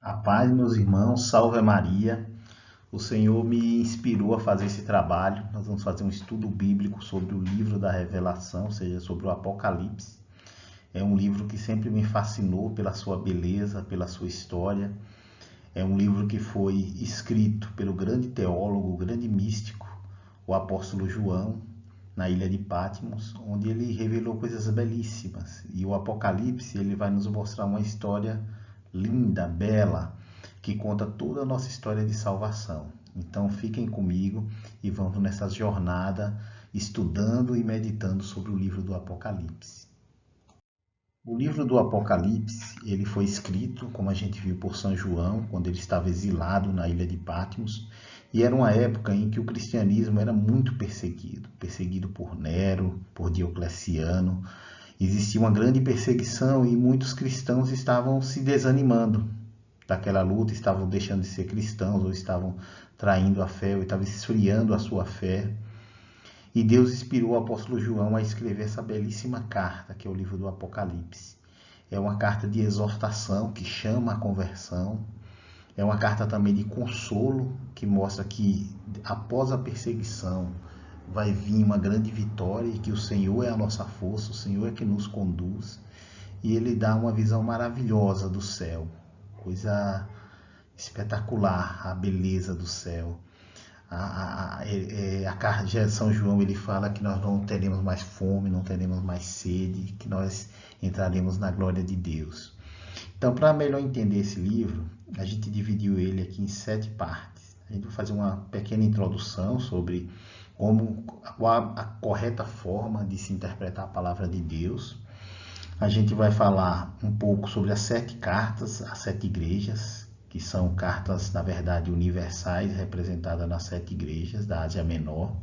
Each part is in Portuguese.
A paz, meus irmãos, salve Maria. O Senhor me inspirou a fazer esse trabalho. Nós vamos fazer um estudo bíblico sobre o livro da Revelação, ou seja, sobre o Apocalipse. É um livro que sempre me fascinou pela sua beleza, pela sua história. É um livro que foi escrito pelo grande teólogo, grande místico, o apóstolo João, na ilha de Patmos, onde ele revelou coisas belíssimas. E o Apocalipse, ele vai nos mostrar uma história linda, bela, que conta toda a nossa história de salvação. Então fiquem comigo e vamos nessa jornada estudando e meditando sobre o livro do Apocalipse. O livro do Apocalipse, ele foi escrito, como a gente viu, por São João, quando ele estava exilado na ilha de Patmos, e era uma época em que o cristianismo era muito perseguido, perseguido por Nero, por Diocleciano. Existia uma grande perseguição e muitos cristãos estavam se desanimando daquela luta, estavam deixando de ser cristãos ou estavam traindo a fé ou estavam esfriando a sua fé. E Deus inspirou o apóstolo João a escrever essa belíssima carta, que é o livro do Apocalipse. É uma carta de exortação que chama a conversão. É uma carta também de consolo, que mostra que após a perseguição vai vir uma grande vitória e que o Senhor é a nossa força, o Senhor é que nos conduz. E ele dá uma visão maravilhosa do céu, coisa espetacular, a beleza do céu. A carta de São João ele fala que nós não teremos mais fome, não teremos mais sede, que nós entraremos na glória de Deus. Então, para melhor entender esse livro, a gente dividiu ele aqui em 7 partes. A gente vai fazer uma pequena introdução sobre qual a correta forma de se interpretar a palavra de Deus. A gente vai falar um pouco sobre as 7 cartas, as 7 igrejas, que são cartas, na verdade, universais, representadas nas 7 igrejas da Ásia Menor.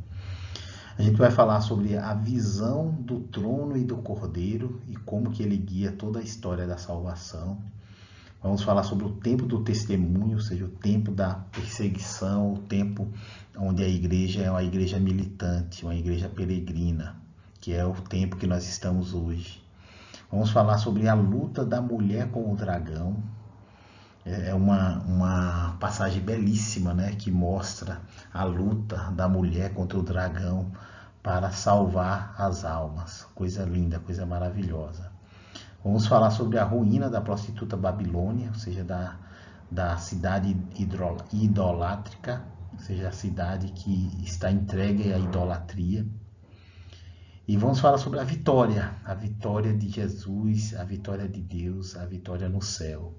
A gente vai falar sobre a visão do trono e do cordeiro e como que ele guia toda a história da salvação. Vamos falar sobre o tempo do testemunho, ou seja, o tempo da perseguição, o tempo onde a igreja é uma igreja militante, uma igreja peregrina, que é o tempo que nós estamos hoje. Vamos falar sobre a luta da mulher com o dragão. É uma passagem belíssima, né, que mostra a luta da mulher contra o dragão para salvar as almas. Coisa linda, coisa maravilhosa. Vamos falar sobre a ruína da prostituta Babilônia, ou seja, da cidade idolátrica, ou seja, a cidade que está entregue à idolatria. E vamos falar sobre a vitória de Jesus, a vitória de Deus, a vitória no céu.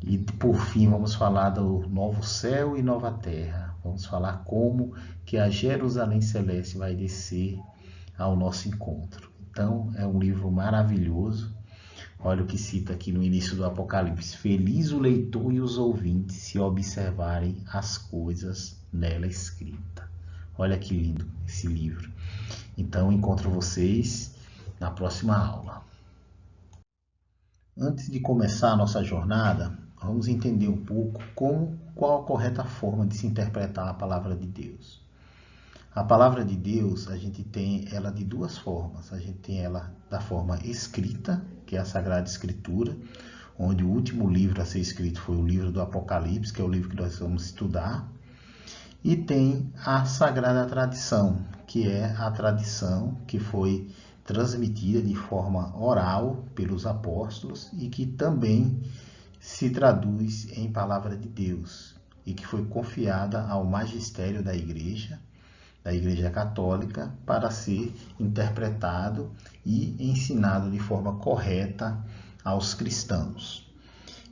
E por fim vamos falar do novo céu e nova terra. Vamos falar como que a Jerusalém Celeste vai descer ao nosso encontro. Então é um livro maravilhoso. Olha o que cita aqui no início do Apocalipse. Feliz o leitor e os ouvintes se observarem as coisas nela escritas. Olha que lindo esse livro. Então encontro vocês na próxima aula. Antes de começar a nossa jornada, vamos entender um pouco qual a correta forma de se interpretar a palavra de Deus. A palavra de Deus, a gente tem ela de duas formas. A gente tem ela da forma escrita, que é a Sagrada Escritura, onde o último livro a ser escrito foi o livro do Apocalipse, que é o livro que nós vamos estudar. E tem a Sagrada Tradição, que é a tradição que foi transmitida de forma oral pelos apóstolos e que também se traduz em palavra de Deus e que foi confiada ao magistério da Igreja Católica, para ser interpretado e ensinado de forma correta aos cristãos.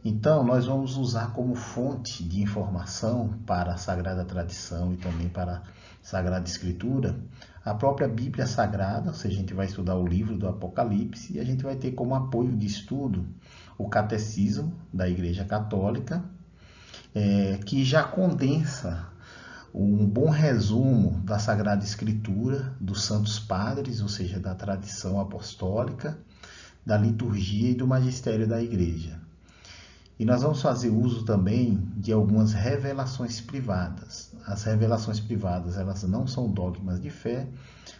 Então, nós vamos usar como fonte de informação para a Sagrada Tradição e também para a Sagrada Escritura a própria Bíblia Sagrada, ou seja, a gente vai estudar o livro do Apocalipse e a gente vai ter como apoio de estudo o Catecismo da Igreja Católica, que já condensa um bom resumo da Sagrada Escritura, dos Santos Padres, ou seja, da tradição apostólica, da liturgia e do magistério da Igreja. E nós vamos fazer uso também de algumas revelações privadas. As revelações privadas, elas não são dogmas de fé,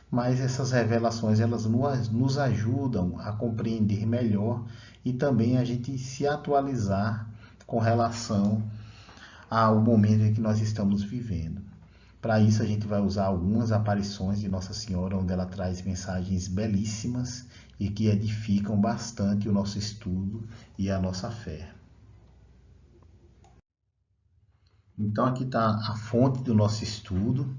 mas essas revelações elas nos ajudam a compreender melhor e também a gente se atualizar com relação ao momento em que nós estamos vivendo. Para isso, a gente vai usar algumas aparições de Nossa Senhora, onde ela traz mensagens belíssimas e que edificam bastante o nosso estudo e a nossa fé. Então, aqui está a fonte do nosso estudo.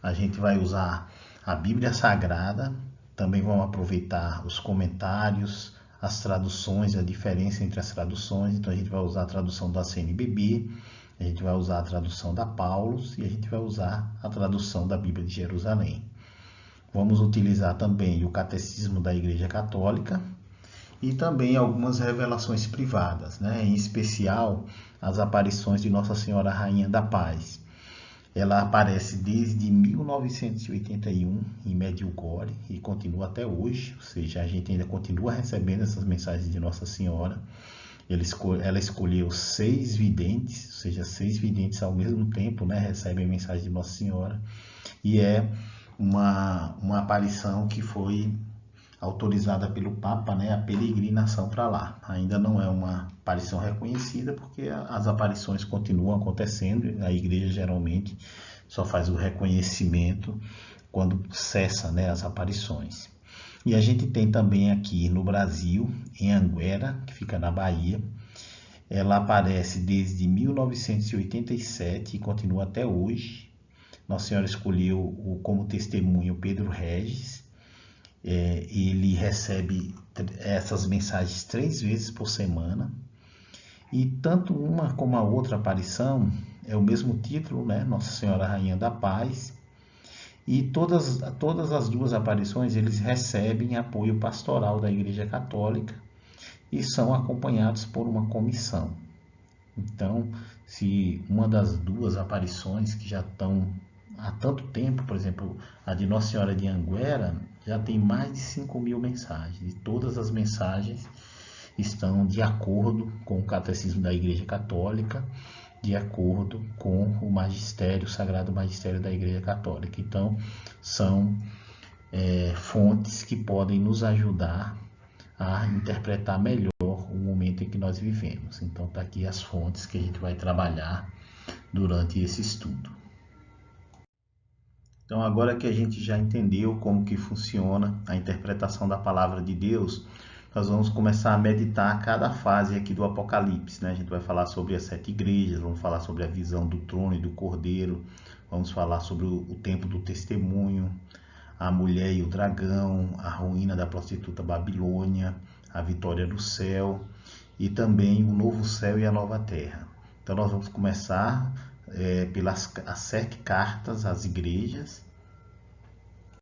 A gente vai usar a Bíblia Sagrada, também vamos aproveitar os comentários, as traduções, a diferença entre as traduções. Então, a gente vai usar a tradução da CNBB, a gente vai usar a tradução da Paulus e a gente vai usar a tradução da Bíblia de Jerusalém. Vamos utilizar também o Catecismo da Igreja Católica e também algumas revelações privadas, né? Em especial as aparições de Nossa Senhora Rainha da Paz. Ela aparece desde 1981 em Medjugorje e continua até hoje, ou seja, a gente ainda continua recebendo essas mensagens de Nossa Senhora. Ela escolheu 6 videntes, ou seja, 6 videntes ao mesmo tempo, né, recebem mensagem de Nossa Senhora. E é uma aparição que foi autorizada pelo Papa, né, a peregrinação para lá. Ainda não é uma aparição reconhecida, porque as aparições continuam acontecendo. A igreja geralmente só faz o reconhecimento quando cessa, né, as aparições. E a gente tem também aqui no Brasil, em Anguera, que fica na Bahia. Ela aparece desde 1987 e continua até hoje. Nossa Senhora escolheu como testemunho Pedro Regis. Ele recebe essas mensagens 3 vezes por semana. E tanto uma como a outra aparição é o mesmo título, né? Nossa Senhora Rainha da Paz. E todas as 2 aparições eles recebem apoio pastoral da Igreja Católica e são acompanhados por uma comissão. Então, se uma das 2 aparições que já estão há tanto tempo, por exemplo, a de Nossa Senhora de Anguera, já tem mais de 5.000 mensagens. E todas as mensagens estão de acordo com o Catecismo da Igreja Católica, de acordo com o magistério, o Sagrado Magistério da Igreja Católica. Então, são fontes que podem nos ajudar a interpretar melhor o momento em que nós vivemos. Então, está aqui as fontes que a gente vai trabalhar durante esse estudo. Então, agora que a gente já entendeu como que funciona a interpretação da Palavra de Deus, nós vamos começar a meditar cada fase aqui do Apocalipse, né? A gente vai falar sobre as 7 igrejas, vamos falar sobre a visão do trono e do cordeiro, vamos falar sobre o tempo do testemunho, a mulher e o dragão, a ruína da prostituta Babilônia, a vitória do céu e também o novo céu e a nova terra. Então nós vamos começar pelas as 7 cartas às igrejas